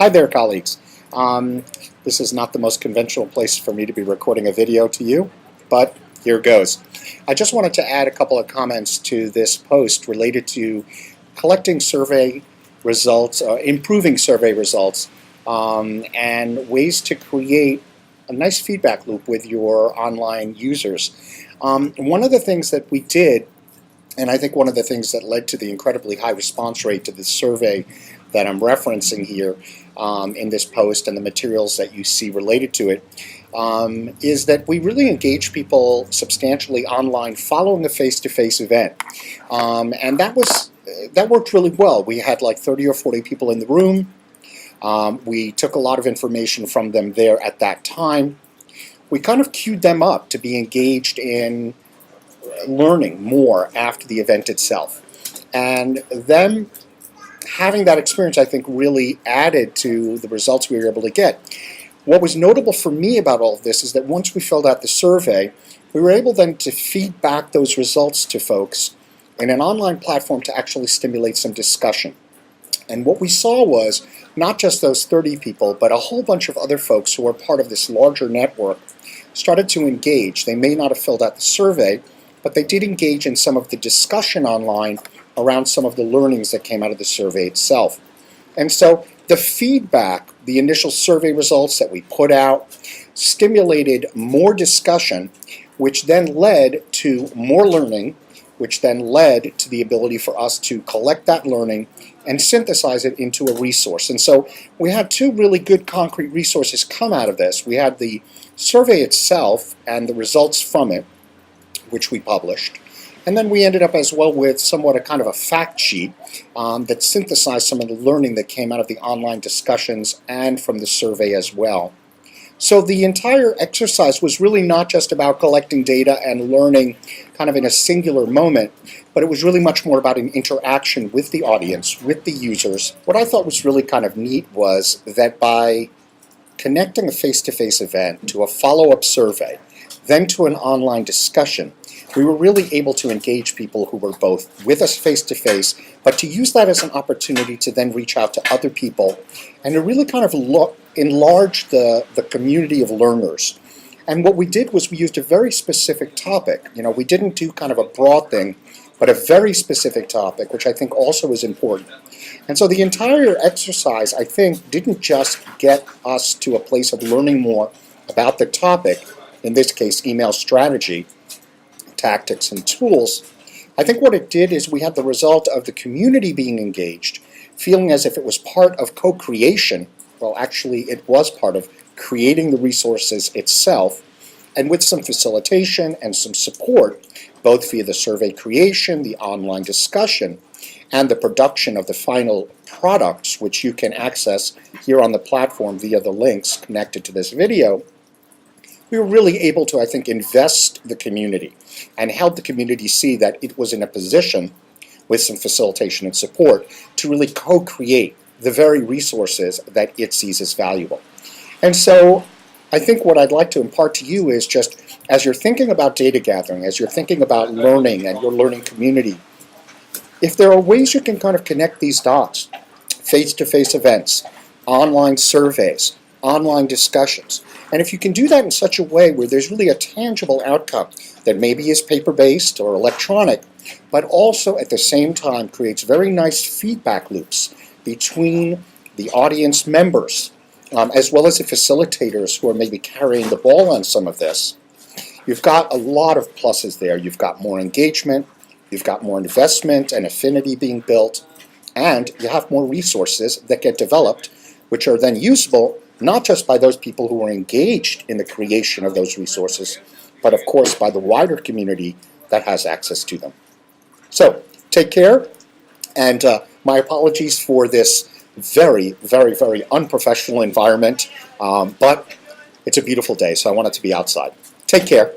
Hi there, colleagues. This is not the most conventional place for me to be recording a video to you, but here goes. I just wanted to add a couple of comments to this post related to collecting survey results, improving survey results, and ways to create a nice feedback loop with your online users. One of the things that we did, and I think one of the things that led to the incredibly high response rate to the survey that I'm referencing here in this post and the materials that you see related to it, is that we really engaged people substantially online following a face-to-face event. And that worked really well. We had like 30 or 40 people in the room. We took a lot of information from them there at that time. We kind of queued them up to be engaged in learning more after the event itself. And them having that experience, I think, really added to the results we were able to get. What was notable for me about all of this is that once we filled out the survey, we were able then to feed back those results to folks in an online platform to actually stimulate some discussion. And what we saw was not just those 30 people, but a whole bunch of other folks who are part of this larger network started to engage. They may not have filled out the survey, but they did engage in some of the discussion online around some of the learnings that came out of the survey itself. And so the feedback, the initial survey results that we put out, stimulated more discussion, which then led to more learning, which then led to the ability for us to collect that learning and synthesize it into a resource. And so we had two really good concrete resources come out of this. We had the survey itself and the results from it, which we published. And then we ended up as well with somewhat a kind of a fact sheet that synthesized some of the learning that came out of the online discussions and from the survey as well. So the entire exercise was really not just about collecting data and learning kind of in a singular moment, but it was really much more about an interaction with the audience, with the users. What I thought was really kind of neat was that by connecting a face-to-face event to a follow-up survey, then to an online discussion, we were really able to engage people who were both with us face-to-face, but to use that as an opportunity to then reach out to other people and to really kind of enlarge the community of learners. And what we did was we used a very specific topic. You know, we didn't do kind of a broad thing, but a very specific topic, which I think also is important. And so the entire exercise, I think, didn't just get us to a place of learning more about the topic, in this case, email strategy, tactics, and tools. I think what it did is we had the result of the community being engaged, feeling as if it was part of co-creation. Well, actually, it was part of creating the resources itself, and with some facilitation and some support, both via the survey creation, the online discussion, and the production of the final products, which you can access here on the platform via the links connected to this video. We were really able to, I think, invest the community and help the community see that it was in a position, with some facilitation and support, to really co-create the very resources that it sees as valuable. And so I think what I'd like to impart to you is just, as you're thinking about data gathering, as you're thinking about learning and your learning community, if there are ways you can kind of connect these dots, face-to-face events, online surveys, online discussions, and if you can do that in such a way where there's really a tangible outcome that maybe is paper-based or electronic, but also at the same time creates very nice feedback loops between the audience members, as well as the facilitators who are maybe carrying the ball on some of this, you've got a lot of pluses there. You've got more engagement, you've got more investment and affinity being built, and you have more resources that get developed, which are then usable not just by those people who are engaged in the creation of those resources, but of course by the wider community that has access to them. So take care, and my apologies for this very, very, very unprofessional environment, but it's a beautiful day, so I want it to be outside. Take care.